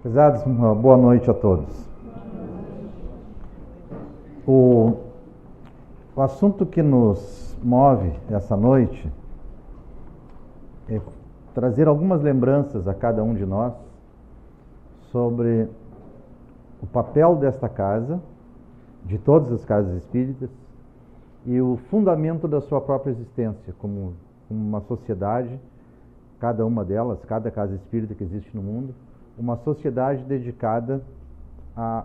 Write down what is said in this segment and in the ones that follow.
Pesados, uma boa noite a todos. O assunto que nos move essa noite é trazer algumas lembranças a cada um de nós sobre o papel desta casa, de todas as casas espíritas, e o fundamento da sua própria existência como uma sociedade, cada uma delas, cada casa espírita que existe no mundo, uma sociedade dedicada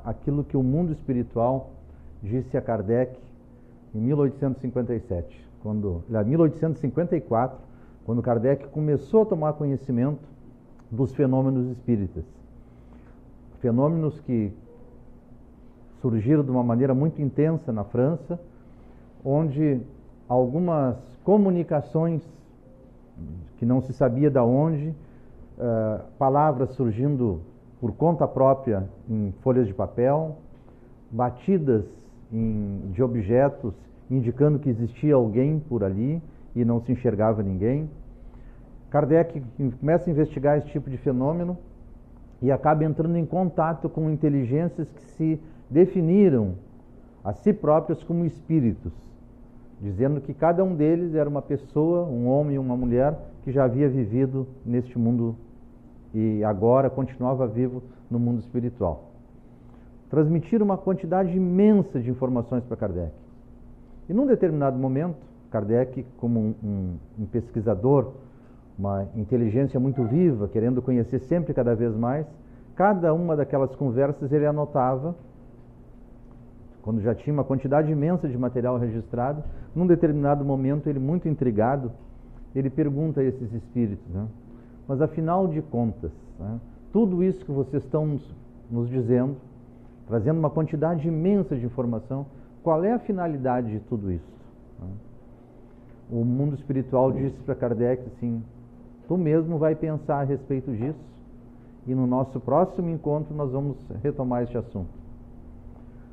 àquilo que o mundo espiritual disse a Kardec em 1854, quando Kardec começou a tomar conhecimento dos fenômenos espíritas. Fenômenos que surgiram de uma maneira muito intensa na França, onde algumas comunicações que não se sabia de onde, palavras surgindo por conta própria em folhas de papel, batidas de objetos indicando que existia alguém por ali e não se enxergava ninguém. Kardec começa a investigar esse tipo de fenômeno e acaba entrando em contato com inteligências que se definiram a si próprias como espíritos, dizendo que cada um deles era uma pessoa, um homem e uma mulher, que já havia vivido neste mundo e agora continuava vivo no mundo espiritual. Transmitiram uma quantidade imensa de informações para Kardec. E num determinado momento, Kardec, como um pesquisador, uma inteligência muito viva, querendo conhecer sempre cada vez mais, cada uma daquelas conversas ele anotava. Quando já tinha uma quantidade imensa de material registrado, num determinado momento, ele muito intrigado, ele pergunta a esses espíritos, mas afinal de contas, tudo isso que vocês estão nos dizendo, trazendo uma quantidade imensa de informação, qual é a finalidade de tudo isso? O mundo espiritual disse para Kardec assim: tu mesmo vai pensar a respeito disso e no nosso próximo encontro nós vamos retomar este assunto.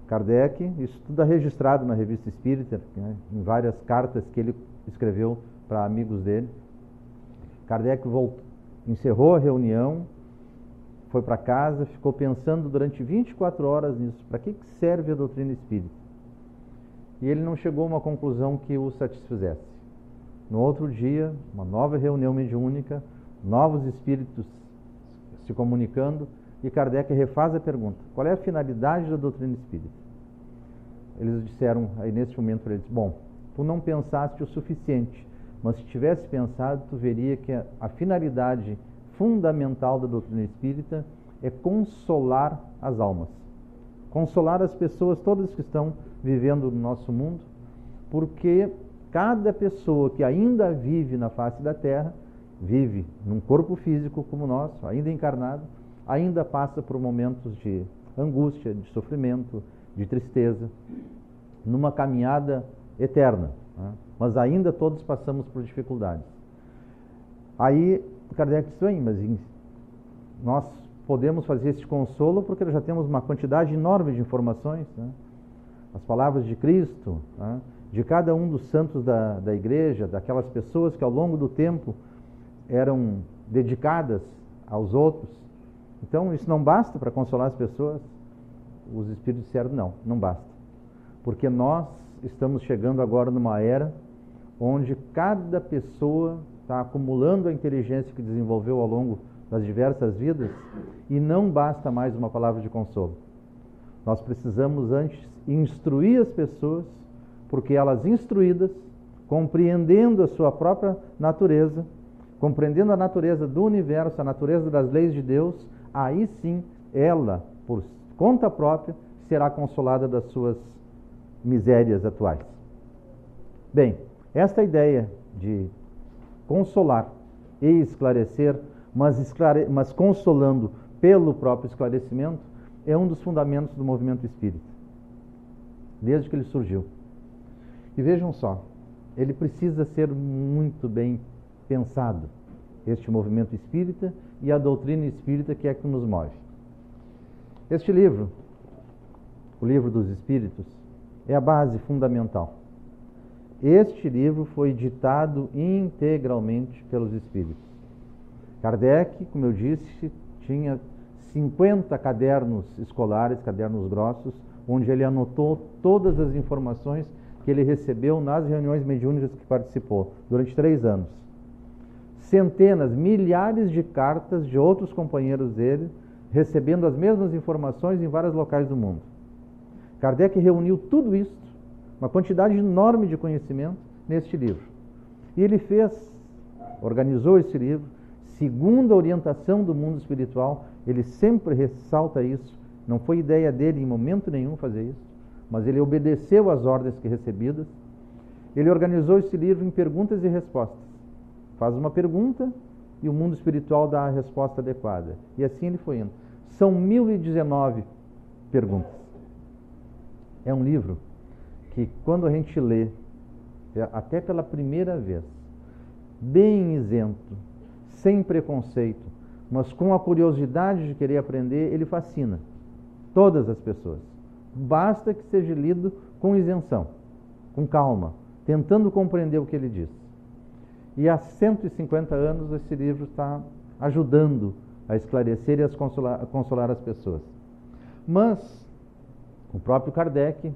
Kardec, isso tudo é registrado na Revista Espírita, em várias cartas que ele escreveu para amigos dele. Kardec encerrou a reunião, foi para casa, ficou pensando durante 24 horas nisso. Para que serve a doutrina espírita? E ele não chegou a uma conclusão que o satisfizesse. No outro dia, uma nova reunião mediúnica, novos espíritos se comunicando, e Kardec refaz a pergunta: qual é a finalidade da doutrina espírita? Eles disseram, aí nesse momento ele disse: bom, tu não pensaste o suficiente, mas se tivesse pensado, tu veria que a finalidade fundamental da doutrina espírita é consolar as almas, consolar as pessoas todas que estão vivendo no nosso mundo, porque cada pessoa que ainda vive na face da Terra, vive num corpo físico como o nosso, ainda encarnado, ainda passa por momentos de angústia, de sofrimento, de tristeza, numa caminhada eterna, mas ainda todos passamos por dificuldades. Aí Kardec disse: bem, mas nós podemos fazer esse consolo porque já temos uma quantidade enorme de informações, as palavras de Cristo, de cada um dos santos da igreja, daquelas pessoas que ao longo do tempo eram dedicadas aos outros. Então isso não basta para consolar as pessoas? Os espíritos disseram: não basta, porque nós estamos chegando agora numa era onde cada pessoa está acumulando a inteligência que desenvolveu ao longo das diversas vidas e não basta mais uma palavra de consolo. Nós precisamos antes instruir as pessoas, porque elas instruídas, compreendendo a sua própria natureza, compreendendo a natureza do universo, a natureza das leis de Deus, aí sim ela, por conta própria, será consolada das suas misérias atuais. Bem, esta ideia de consolar e esclarecer, mas consolando pelo próprio esclarecimento, é um dos fundamentos do movimento espírita, desde que ele surgiu. E vejam só, ele precisa ser muito bem pensado, este movimento espírita e a doutrina espírita que é que nos move. Este livro, o Livro dos Espíritos, é a base fundamental. Este livro foi ditado integralmente pelos espíritos. Kardec, como eu disse, tinha 50 cadernos escolares, cadernos grossos, onde ele anotou todas as informações que ele recebeu nas reuniões mediúnicas que participou durante 3 anos. Centenas, milhares de cartas de outros companheiros dele, recebendo as mesmas informações em vários locais do mundo. Kardec reuniu tudo isso, uma quantidade enorme de conhecimento, neste livro. E ele organizou esse livro, segundo a orientação do mundo espiritual. Ele sempre ressalta isso. Não foi ideia dele em momento nenhum fazer isso, mas ele obedeceu às ordens que recebidas. Ele organizou esse livro em perguntas e respostas. Faz uma pergunta e o mundo espiritual dá a resposta adequada. E assim ele foi indo. São 1019 perguntas. É um livro que, quando a gente lê, até pela primeira vez, bem isento, sem preconceito, mas com a curiosidade de querer aprender, ele fascina todas as pessoas. Basta que seja lido com isenção, com calma, tentando compreender o que ele diz. E há 150 anos esse livro está ajudando a esclarecer e a consolar as pessoas. Mas o próprio Kardec,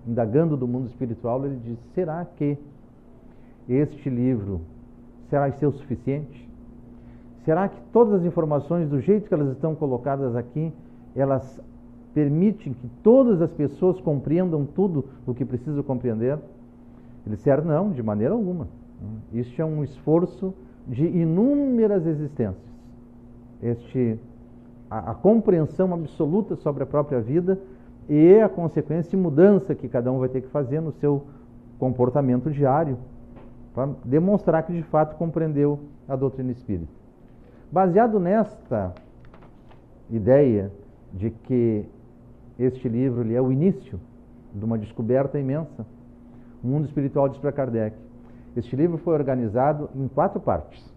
indagando do mundo espiritual, ele diz: será que este livro será ser o suficiente? Será que todas as informações, do jeito que elas estão colocadas aqui, elas permitem que todas as pessoas compreendam tudo o que precisam compreender? Ele disser: não, de maneira alguma. Isso é um esforço de inúmeras existências. A compreensão absoluta sobre a própria vida e a consequência de mudança que cada um vai ter que fazer no seu comportamento diário, para demonstrar que de fato compreendeu a doutrina espírita. Baseado nesta ideia de que este livro ele é o início de uma descoberta imensa, o mundo espiritual diz para Kardec: este livro foi organizado em 4 partes.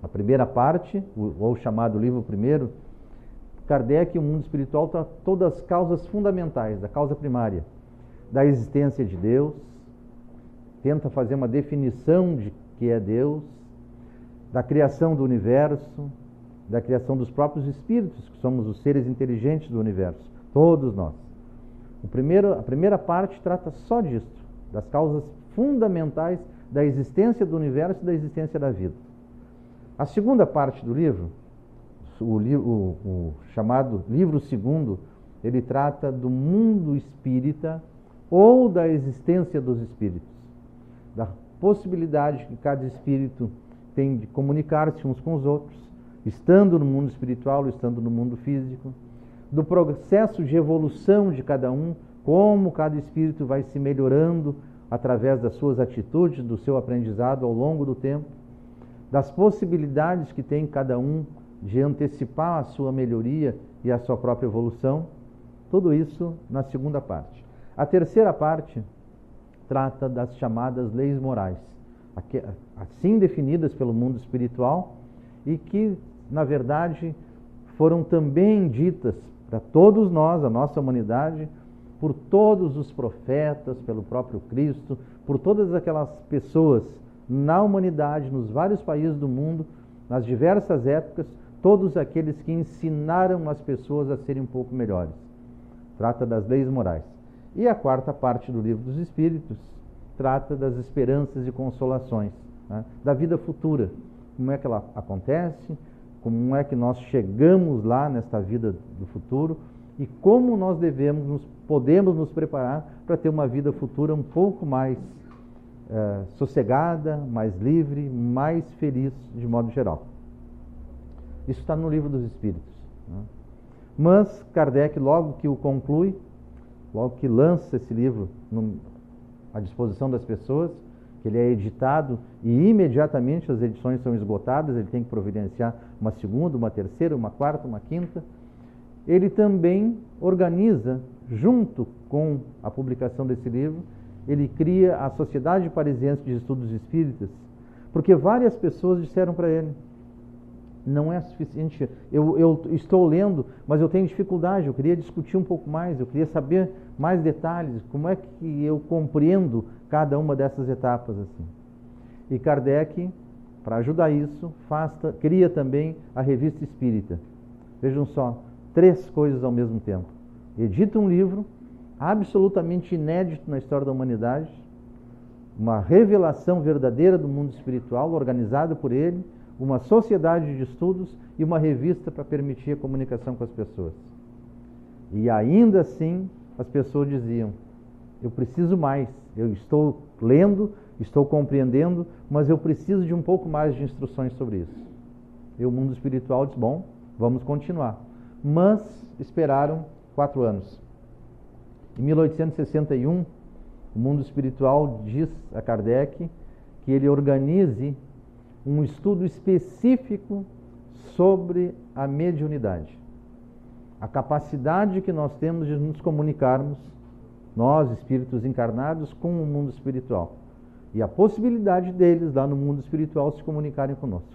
A primeira parte, ou chamado livro primeiro, Kardec e o mundo espiritual está todas as causas fundamentais, da causa primária, da existência de Deus, tenta fazer uma definição de que é Deus, da criação do universo, da criação dos próprios espíritos, que somos os seres inteligentes do universo, todos nós. A primeira parte trata só disso, das causas fundamentais da existência do universo e da existência da vida. A segunda parte do livro, o chamado livro segundo, ele trata do mundo espírita ou da existência dos espíritos, da possibilidade que cada espírito tem de comunicar-se uns com os outros, estando no mundo espiritual, estando no mundo físico, do processo de evolução de cada um, como cada espírito vai se melhorando através das suas atitudes, do seu aprendizado ao longo do tempo, das possibilidades que tem cada um de antecipar a sua melhoria e a sua própria evolução. Tudo isso na segunda parte. A terceira parte trata das chamadas leis morais, assim definidas pelo mundo espiritual e que, na verdade, foram também ditas para todos nós, a nossa humanidade, por todos os profetas, pelo próprio Cristo, por todas aquelas pessoas na humanidade, nos vários países do mundo, nas diversas épocas, todos aqueles que ensinaram as pessoas a serem um pouco melhores. Trata das leis morais. E a quarta parte do Livro dos Espíritos trata das esperanças e consolações, né? Da vida futura, como é que ela acontece, como é que nós chegamos lá nesta vida do futuro e como nós podemos nos preparar para ter uma vida futura um pouco mais sossegada, mais livre, mais feliz de modo geral. Isso está no Livro dos Espíritos, né? Mas Kardec, logo que o conclui, logo que lança esse livro à disposição das pessoas, que ele é editado e imediatamente as edições são esgotadas, ele tem que providenciar uma segunda, uma terceira, uma quarta, uma quinta. Ele também organiza, junto com a publicação desse livro, ele cria a Sociedade Parisiense de Estudos Espíritas, porque várias pessoas disseram para ele: não é suficiente, eu estou lendo, mas eu tenho dificuldade, eu queria discutir um pouco mais, eu queria saber mais detalhes, como é que eu compreendo cada uma dessas etapas assim. E Kardec, para ajudar isso, cria também a Revista Espírita. Vejam só, 3 coisas ao mesmo tempo. Edita um livro absolutamente inédito na história da humanidade, uma revelação verdadeira do mundo espiritual, organizado por ele, uma sociedade de estudos e uma revista para permitir a comunicação com as pessoas. E ainda assim, as pessoas diziam: eu preciso mais, eu estou lendo, estou compreendendo, mas eu preciso de um pouco mais de instruções sobre isso. E o mundo espiritual diz: bom, vamos continuar. Mas esperaram 4 anos. Em 1861, o mundo espiritual diz a Kardec que ele organize um estudo específico sobre a mediunidade. A capacidade que nós temos de nos comunicarmos, nós, espíritos encarnados, com o mundo espiritual. E a possibilidade deles, lá no mundo espiritual, se comunicarem conosco.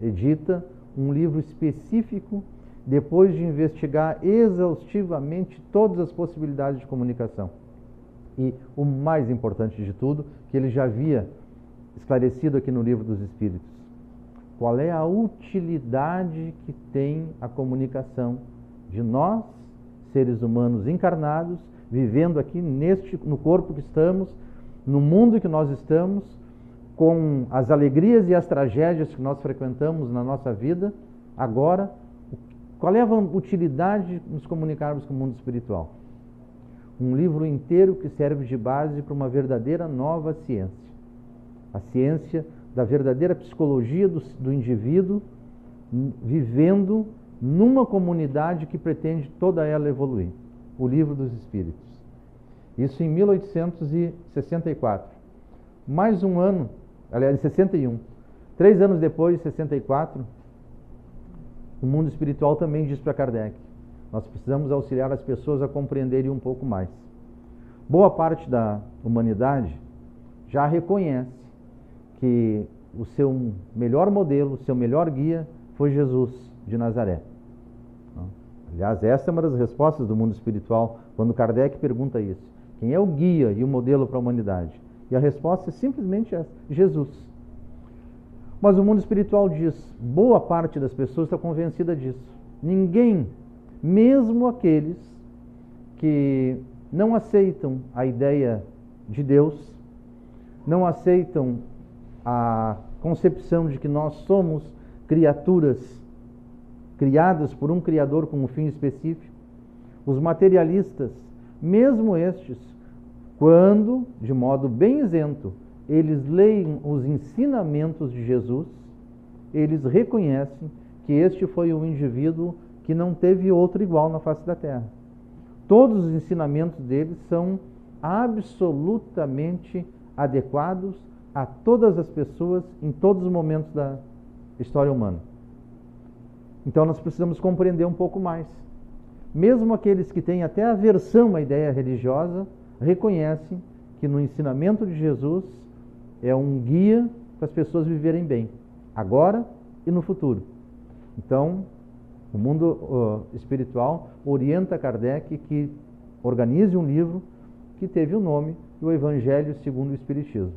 Edita um livro específico, depois de investigar exaustivamente todas as possibilidades de comunicação. E o mais importante de tudo, que ele já havia esclarecido aqui no Livro dos Espíritos: qual é a utilidade que tem a comunicação de nós, seres humanos encarnados, vivendo aqui no corpo que estamos, no mundo que nós estamos, com as alegrias e as tragédias que nós frequentamos na nossa vida. Agora, qual é a utilidade de nos comunicarmos com o mundo espiritual? Um livro inteiro que serve de base para uma verdadeira nova ciência. A ciência da verdadeira psicologia do indivíduo, vivendo numa comunidade que pretende toda ela evoluir. O Livro dos Espíritos. Isso em 1864. Mais um ano, aliás, em 61. 3 anos depois, em 64, o mundo espiritual também diz para Kardec: nós precisamos auxiliar as pessoas a compreenderem um pouco mais. Boa parte da humanidade já reconhece que o seu melhor modelo, o seu melhor guia foi Jesus de Nazaré. Aliás, essa é uma das respostas do mundo espiritual, quando Kardec pergunta isso: quem é o guia e o modelo para a humanidade? E a resposta é simplesmente essa: Jesus. Mas o mundo espiritual diz: boa parte das pessoas está convencida disso. Ninguém, mesmo aqueles que não aceitam a ideia de Deus, não aceitam a concepção de que nós somos criaturas criadas por um Criador com um fim específico, os materialistas, mesmo estes, quando, de modo bem isento, eles leem os ensinamentos de Jesus, eles reconhecem que este foi um indivíduo que não teve outro igual na face da Terra. Todos os ensinamentos deles são absolutamente adequados a todas as pessoas em todos os momentos da história humana. Então nós precisamos compreender um pouco mais. Mesmo aqueles que têm até aversão à ideia religiosa, reconhecem que no ensinamento de Jesus é um guia para as pessoas viverem bem, agora e no futuro. Então, o mundo espiritual orienta Kardec que organize um livro que teve o nome do Evangelho segundo o Espiritismo.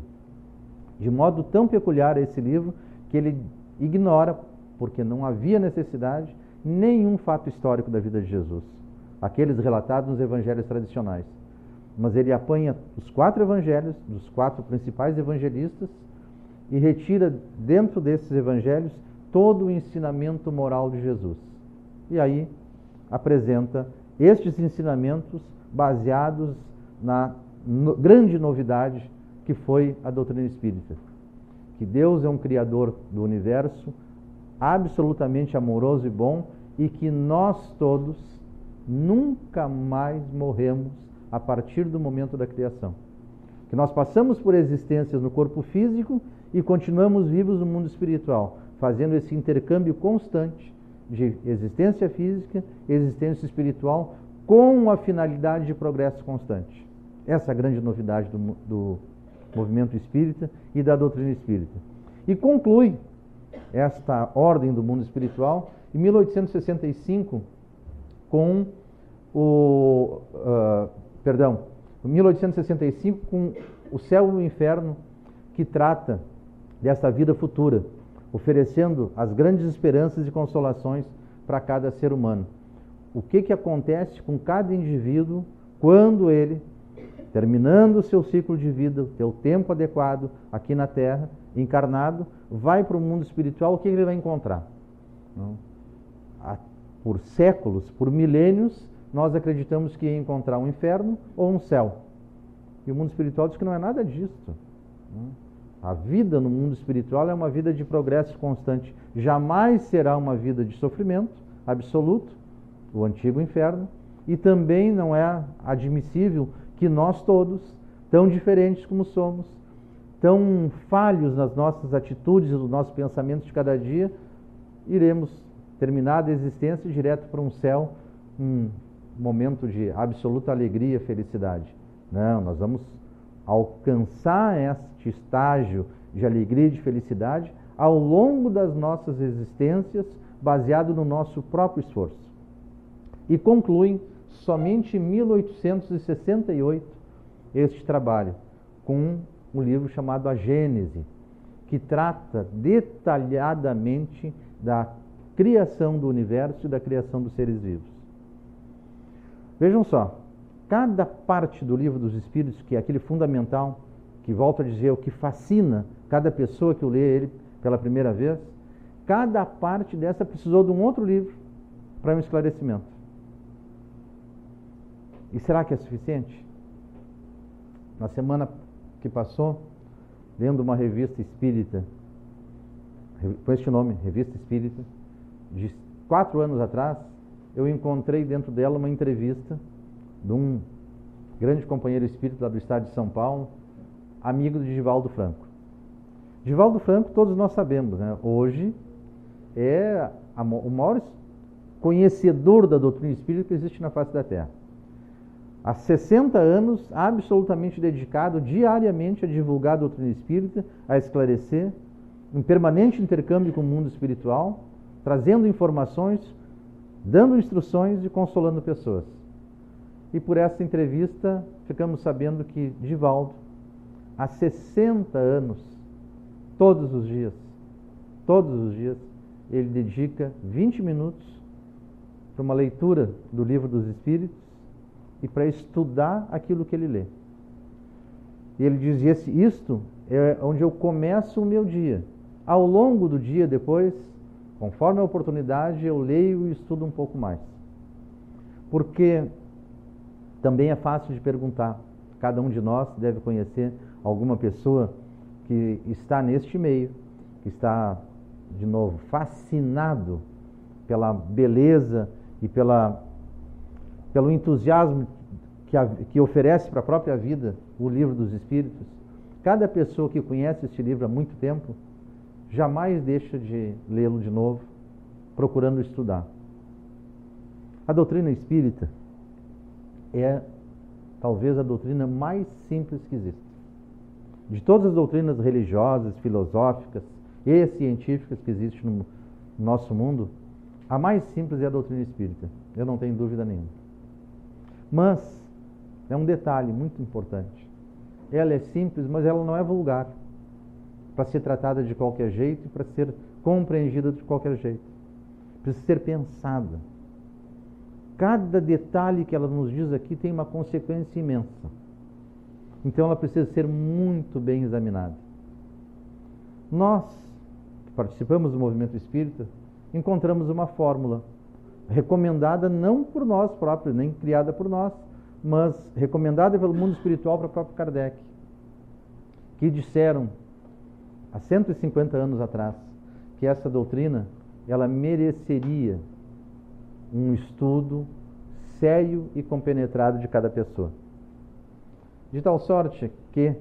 De modo tão peculiar esse livro que ele ignora, porque não havia necessidade, nenhum fato histórico da vida de Jesus, aqueles relatados nos evangelhos tradicionais. Mas ele apanha os 4 evangelhos, dos 4 principais evangelistas, e retira dentro desses evangelhos todo o ensinamento moral de Jesus. E aí apresenta estes ensinamentos baseados na grande novidade que foi a doutrina espírita. Que Deus é um Criador do universo, absolutamente amoroso e bom, e que nós todos nunca mais morremos a partir do momento da criação. Que nós passamos por existências no corpo físico e continuamos vivos no mundo espiritual, fazendo esse intercâmbio constante de existência física e existência espiritual com a finalidade de progresso constante. Essa é a grande novidade do movimento espírita e da doutrina espírita. E conclui esta ordem do mundo espiritual em 1865 com 1865 com o Céu e o Inferno, que trata dessa vida futura, oferecendo as grandes esperanças e consolações para cada ser humano. O que acontece com cada indivíduo quando ele, terminando o seu ciclo de vida, o seu tempo adequado aqui na Terra, encarnado, vai para o mundo espiritual, o que ele vai encontrar? Por séculos, por milênios, nós acreditamos que ia encontrar um inferno ou um céu. E o mundo espiritual diz que não é nada disso. A vida no mundo espiritual é uma vida de progresso constante. Jamais será uma vida de sofrimento absoluto, o antigo inferno, e também não é admissível que nós todos, tão diferentes como somos, tão falhos nas nossas atitudes e nos nossos pensamentos de cada dia, iremos terminar a existência direto para um céu, um momento de absoluta alegria e felicidade. Não, nós vamos alcançar este estágio de alegria e de felicidade ao longo das nossas existências, baseado no nosso próprio esforço. E concluem somente em 1868 este trabalho, com um livro chamado A Gênese, que trata detalhadamente da criação do universo e da criação dos seres vivos. Vejam só, cada parte do Livro dos Espíritos, que é aquele fundamental, que volto a dizer, o que fascina cada pessoa que o lê ele pela primeira vez, cada parte dessa precisou de um outro livro para um esclarecimento. E será que é suficiente? Na semana que passou, lendo uma revista espírita, com este nome, Revista Espírita, de 4 anos atrás, eu encontrei dentro dela uma entrevista de um grande companheiro espírita lá do estado de São Paulo, amigo de Divaldo Franco. Divaldo Franco, todos nós sabemos, né? Hoje é o maior conhecedor da doutrina espírita que existe na face da Terra. Há 60 anos, absolutamente dedicado diariamente a divulgar a doutrina espírita, a esclarecer, em permanente intercâmbio com o mundo espiritual, trazendo informações, dando instruções e consolando pessoas. E por essa entrevista, ficamos sabendo que Divaldo, há 60 anos, todos os dias, ele dedica 20 minutos para uma leitura do Livro dos Espíritos e para estudar aquilo que ele lê. E ele dizia: isto é onde eu começo o meu dia. Ao longo do dia depois, conforme a oportunidade, eu leio e estudo um pouco mais. Porque também é fácil de perguntar. Cada um de nós deve conhecer alguma pessoa que está neste meio, que está, de novo, fascinado pela beleza e pelo entusiasmo que oferece para a própria vida o Livro dos Espíritos. Cada pessoa que conhece este livro há muito tempo jamais deixa de lê-lo de novo, procurando estudar. A doutrina espírita é talvez a doutrina mais simples que existe. De todas as doutrinas religiosas, filosóficas e científicas que existem no nosso mundo, a mais simples é a doutrina espírita, eu não tenho dúvida nenhuma. Mas é um detalhe muito importante. Ela é simples, mas ela não é vulgar, para ser tratada de qualquer jeito e para ser compreendida de qualquer jeito. Precisa ser pensada. Cada detalhe que ela nos diz aqui tem uma consequência imensa. Então ela precisa ser muito bem examinada. Nós, que participamos do movimento espírita, encontramos uma fórmula recomendada não por nós próprios, nem criada por nós, mas recomendada pelo mundo espiritual para o próprio Kardec, que disseram há 150 anos atrás que essa doutrina ela mereceria um estudo sério e compenetrado de cada pessoa. De tal sorte que,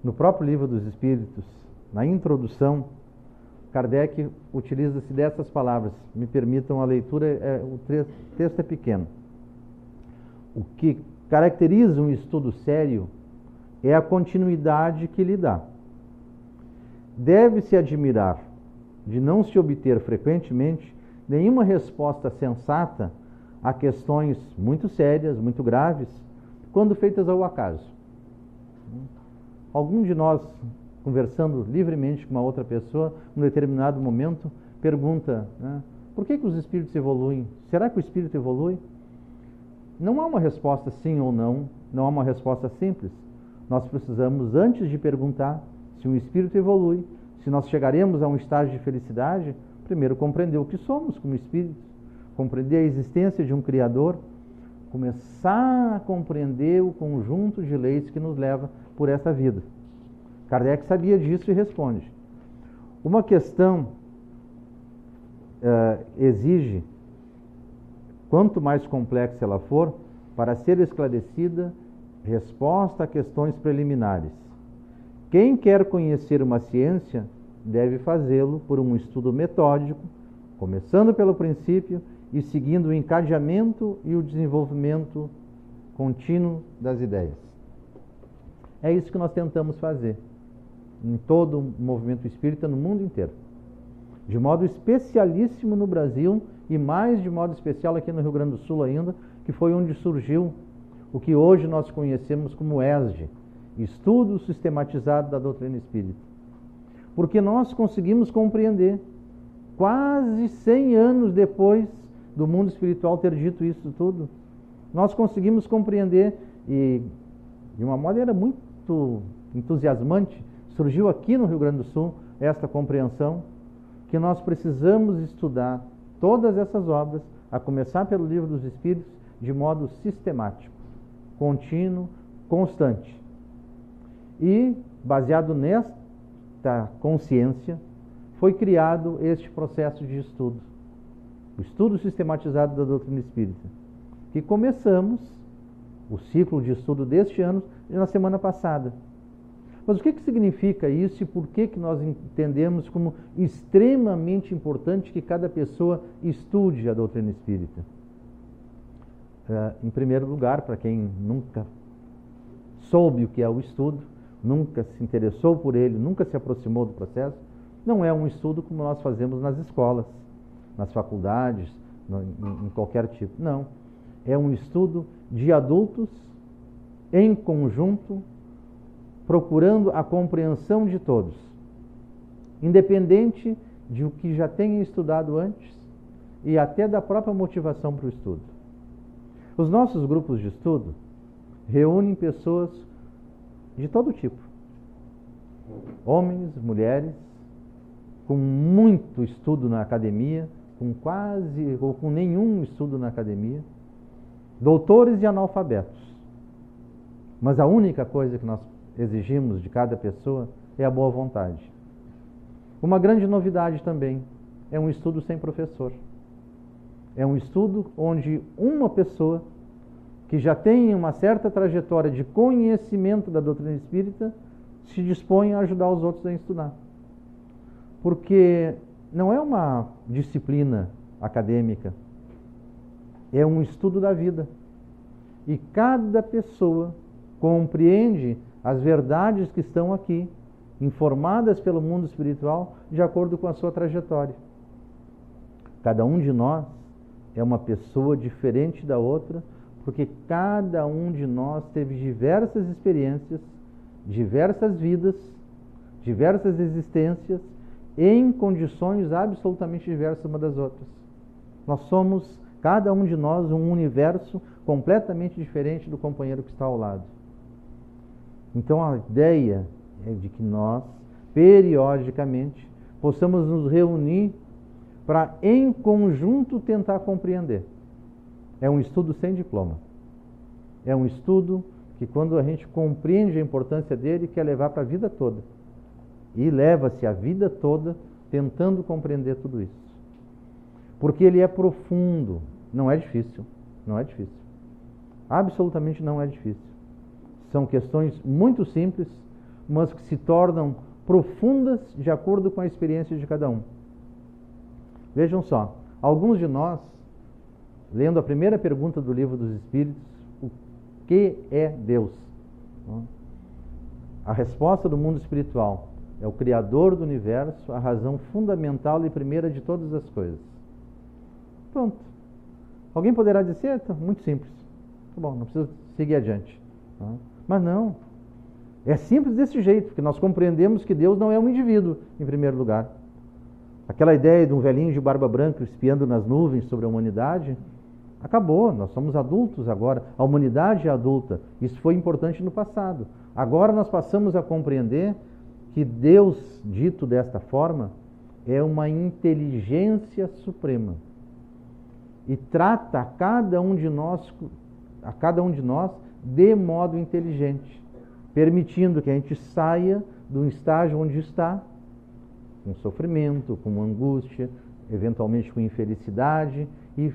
no próprio Livro dos Espíritos, na introdução, Kardec utiliza-se dessas palavras. Me permitam a leitura, o texto é pequeno. O que caracteriza um estudo sério é a continuidade que lhe dá. Deve-se admirar de não se obter frequentemente nenhuma resposta sensata a questões muito sérias, muito graves, quando feitas ao acaso. Algum de nós, conversando livremente com uma outra pessoa, num determinado momento, pergunta, né, Por que os espíritos evoluem? Será que o espírito evolui? Não há uma resposta sim ou não, não há uma resposta simples. Nós precisamos, antes de perguntar se um espírito evolui, se nós chegaremos a um estágio de felicidade, primeiro compreender o que somos como espíritos, compreender a existência de um Criador, começar a compreender o conjunto de leis que nos leva por essa vida. Kardec sabia disso e responde. Uma questão exige, quanto mais complexa ela for, para ser esclarecida, resposta a questões preliminares. Quem quer conhecer uma ciência deve fazê-lo por um estudo metódico, começando pelo princípio e seguindo o encadeamento e o desenvolvimento contínuo das ideias. É isso que nós tentamos fazer em todo o movimento espírita no mundo inteiro. De modo especialíssimo no Brasil e mais de modo especial aqui no Rio Grande do Sul ainda, que foi onde surgiu o que hoje nós conhecemos como ESD, Estudo Sistematizado da Doutrina Espírita. Porque nós conseguimos compreender, quase 100 anos depois do mundo espiritual ter dito isso tudo, nós conseguimos compreender e de uma maneira muito entusiasmante, surgiu aqui no Rio Grande do Sul esta compreensão que nós precisamos estudar todas essas obras, a começar pelo Livro dos Espíritos, de modo sistemático, contínuo, constante. E, baseado nesta consciência, foi criado este processo de estudo, o estudo sistematizado da doutrina espírita, que começamos o ciclo de estudo deste ano na semana passada. Mas o que significa isso e por que nós entendemos como extremamente importante que cada pessoa estude a doutrina espírita? Em primeiro lugar, para quem nunca soube o que é o estudo, nunca se interessou por ele, nunca se aproximou do processo, não é um estudo como nós fazemos nas escolas, nas faculdades, em qualquer tipo. Não. É um estudo de adultos em conjunto, procurando a compreensão de todos, independente de o que já tenham estudado antes e até da própria motivação para o estudo. Os nossos grupos de estudo reúnem pessoas de todo tipo, homens, mulheres, com muito estudo na academia, com quase ou com nenhum estudo na academia, doutores e analfabetos. Mas a única coisa que nós exigimos de cada pessoa é a boa vontade. Uma grande novidade também é um estudo sem professor. É um estudo onde uma pessoa que já tem uma certa trajetória de conhecimento da doutrina espírita se dispõe a ajudar os outros a estudar. Porque não é uma disciplina acadêmica, é um estudo da vida. E cada pessoa compreende as verdades que estão aqui, informadas pelo mundo espiritual, de acordo com a sua trajetória. Cada um de nós é uma pessoa diferente da outra, porque cada um de nós teve diversas experiências, diversas vidas, diversas existências, em condições absolutamente diversas uma das outras. Nós somos, cada um de nós, um universo completamente diferente do companheiro que está ao lado. Então a ideia é de que nós, periodicamente, possamos nos reunir para, em conjunto, tentar compreender. É um estudo sem diploma. É um estudo que, quando a gente compreende a importância dele, quer levar para a vida toda. E leva-se a vida toda tentando compreender tudo isso. Porque ele é profundo. Não é difícil. Não é difícil. Absolutamente não é difícil. São questões muito simples, mas que se tornam profundas de acordo com a experiência de cada um. Vejam só, alguns de nós, lendo a primeira pergunta do Livro dos Espíritos, o que é Deus? A resposta do mundo espiritual é o Criador do universo, a razão fundamental e primeira de todas as coisas. Pronto. Alguém poderá dizer, muito simples. Tá bom, não precisa seguir adiante. Mas não. É simples desse jeito, porque nós compreendemos que Deus não é um indivíduo, em primeiro lugar. Aquela ideia de um velhinho de barba branca espiando nas nuvens sobre a humanidade, acabou. Nós somos adultos agora. A humanidade é adulta. Isso foi importante no passado. Agora nós passamos a compreender que Deus, dito desta forma, é uma inteligência suprema. E trata a cada um de nós de modo inteligente, permitindo que a gente saia do estágio onde está, com sofrimento, com angústia, eventualmente com infelicidade, e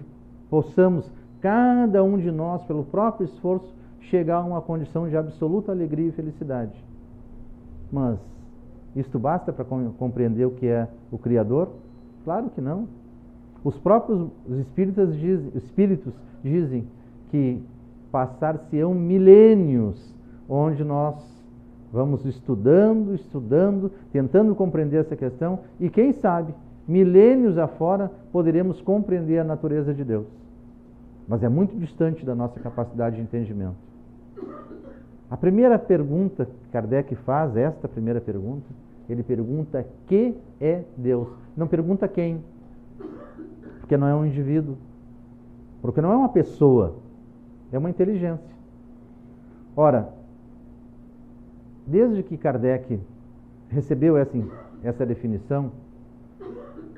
possamos, cada um de nós, pelo próprio esforço, chegar a uma condição de absoluta alegria e felicidade. Mas isto basta para compreender o que é o Criador? Claro que não. Os próprios espíritos dizem que passar-se-ão milênios onde nós vamos estudando, tentando compreender essa questão, e quem sabe, milênios afora, poderemos compreender a natureza de Deus. Mas é muito distante da nossa capacidade de entendimento. A primeira pergunta que Kardec faz, esta primeira pergunta, ele pergunta: que é Deus? Não pergunta quem, porque não é um indivíduo, porque não é uma pessoa, é uma inteligência. Ora, desde que Kardec recebeu essa definição,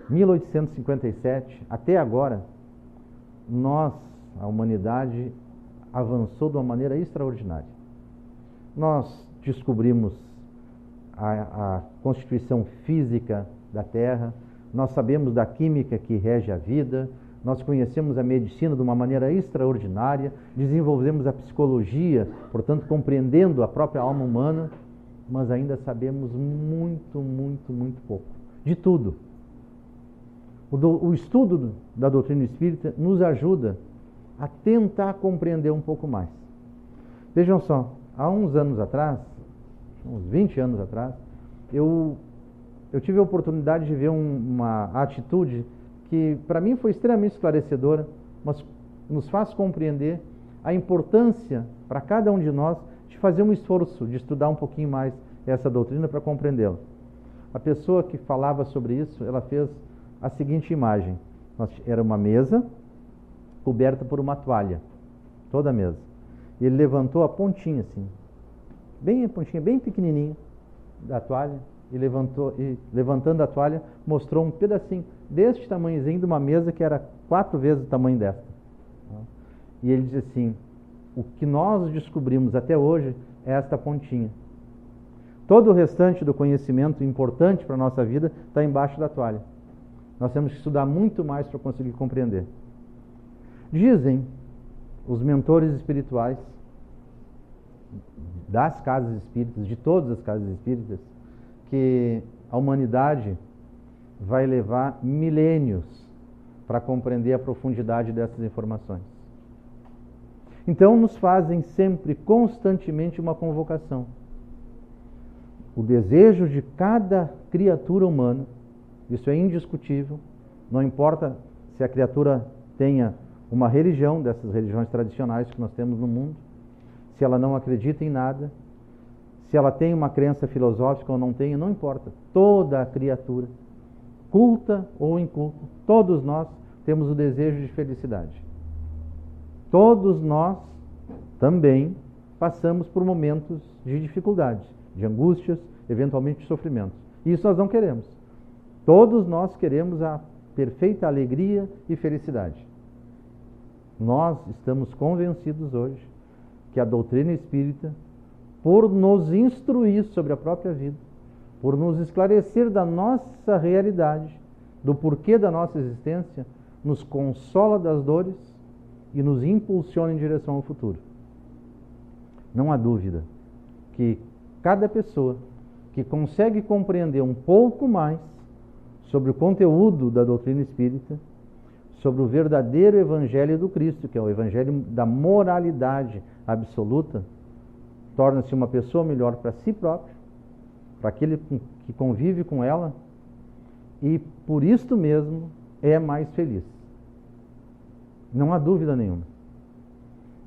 1857, até agora, a humanidade avançou de uma maneira extraordinária. Nós descobrimos a constituição física da Terra, nós sabemos da química que rege a vida, nós conhecemos a medicina de uma maneira extraordinária, desenvolvemos a psicologia, portanto, compreendendo a própria alma humana, mas ainda sabemos muito, muito, muito pouco. De tudo. O estudo da doutrina espírita nos ajuda a tentar compreender um pouco mais. Vejam só, há uns anos atrás, uns 20 anos atrás, eu tive a oportunidade de ver uma atitude que para mim foi extremamente esclarecedora, mas nos faz compreender a importância para cada um de nós de fazer um esforço, de estudar um pouquinho mais essa doutrina para compreendê-la. A pessoa que falava sobre isso, ela fez a seguinte imagem: era uma mesa coberta por uma toalha, toda a mesa. E ele levantou a pontinha assim, bem a pontinha, bem pequenininha da toalha, e levantando a toalha, mostrou um pedacinho deste tamanhozinho de uma mesa que era 4 vezes o tamanho desta. E ele diz assim: o que nós descobrimos até hoje é esta pontinha. Todo o restante do conhecimento importante para a nossa vida está embaixo da toalha. Nós temos que estudar muito mais para conseguir compreender. Dizem os mentores espirituais das casas espíritas, de todas as casas espíritas, que a humanidade vai levar milênios para compreender a profundidade dessas informações. Então nos fazem sempre, constantemente, uma convocação. O desejo de cada criatura humana, isso é indiscutível, não importa se a criatura tenha uma religião, dessas religiões tradicionais que nós temos no mundo, se ela não acredita em nada, se ela tem uma crença filosófica ou não tem, não importa. Toda a criatura, culta ou inculta, todos nós temos o desejo de felicidade. Todos nós também passamos por momentos de dificuldade, de angústias, eventualmente de sofrimentos. E isso nós não queremos. Todos nós queremos a perfeita alegria e felicidade. Nós estamos convencidos hoje que a doutrina espírita, por nos instruir sobre a própria vida, por nos esclarecer da nossa realidade, do porquê da nossa existência, nos consola das dores e nos impulsiona em direção ao futuro. Não há dúvida que cada pessoa que consegue compreender um pouco mais sobre o conteúdo da doutrina espírita, sobre o verdadeiro evangelho do Cristo, que é o evangelho da moralidade absoluta, torna-se uma pessoa melhor para si próprio, para aquele que convive com ela, e por isto mesmo é mais feliz. Não há dúvida nenhuma.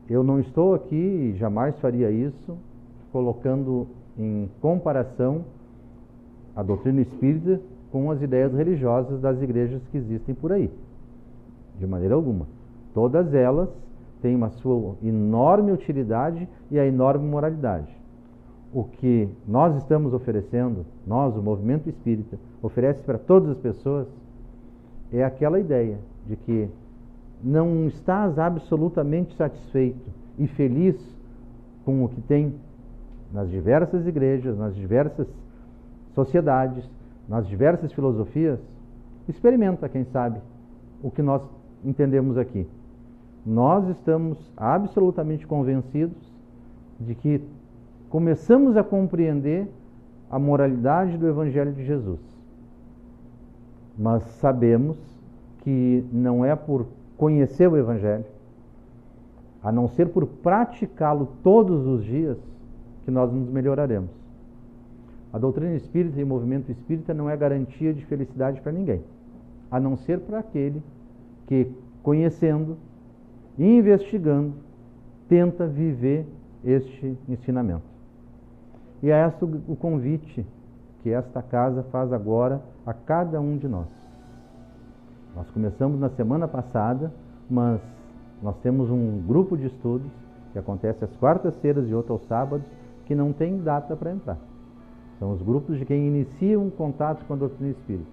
Eu não estou aqui, e jamais faria isso, colocando em comparação a doutrina espírita com as ideias religiosas das igrejas que existem por aí. De maneira alguma. Todas elas têm uma sua enorme utilidade e a enorme moralidade. O que nós estamos oferecendo, nós, o movimento espírita, oferece para todas as pessoas, é aquela ideia de que não estás absolutamente satisfeito e feliz com o que tem nas diversas igrejas, nas diversas sociedades, nas diversas filosofias, experimenta, quem sabe, o que nós entendemos aqui. Nós estamos absolutamente convencidos de que começamos a compreender a moralidade do Evangelho de Jesus. Mas sabemos que não é por conhecer o Evangelho, a não ser por praticá-lo todos os dias, que nós nos melhoraremos. A doutrina espírita e o movimento espírita não é garantia de felicidade para ninguém, a não ser para aquele que, conhecendo e investigando, tenta viver este ensinamento. E é esse o convite que esta casa faz agora a cada um de nós. Nós começamos na semana passada, mas nós temos um grupo de estudos que acontece às quartas-feiras e outro aos sábados, que não tem data para entrar. São os grupos de quem inicia um contato com a doutrina espírita.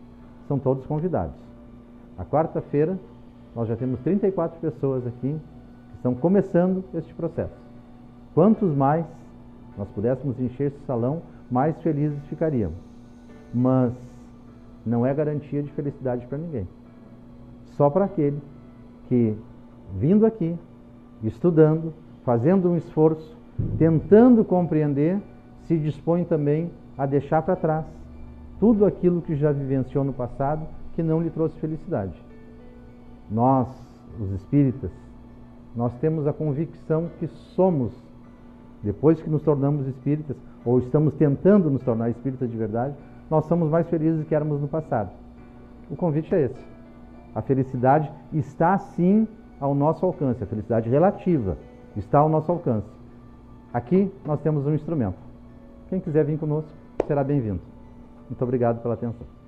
São todos convidados. A quarta-feira, nós já temos 34 pessoas aqui que estão começando este processo. Quantos mais nós pudéssemos encher esse salão, mais felizes ficaríamos. Mas não é garantia de felicidade para ninguém. Só para aquele que, vindo aqui, estudando, fazendo um esforço, tentando compreender, se dispõe também a deixar para trás tudo aquilo que já vivenciou no passado que não lhe trouxe felicidade. Nós, os espíritas, nós temos a convicção que somos, depois que nos tornamos espíritas, ou estamos tentando nos tornar espíritas de verdade, nós somos mais felizes do que éramos no passado. O convite é esse. A felicidade está sim ao nosso alcance, a felicidade relativa está ao nosso alcance. Aqui nós temos um instrumento. Quem quiser vir conosco será bem-vindo. Muito obrigado pela atenção.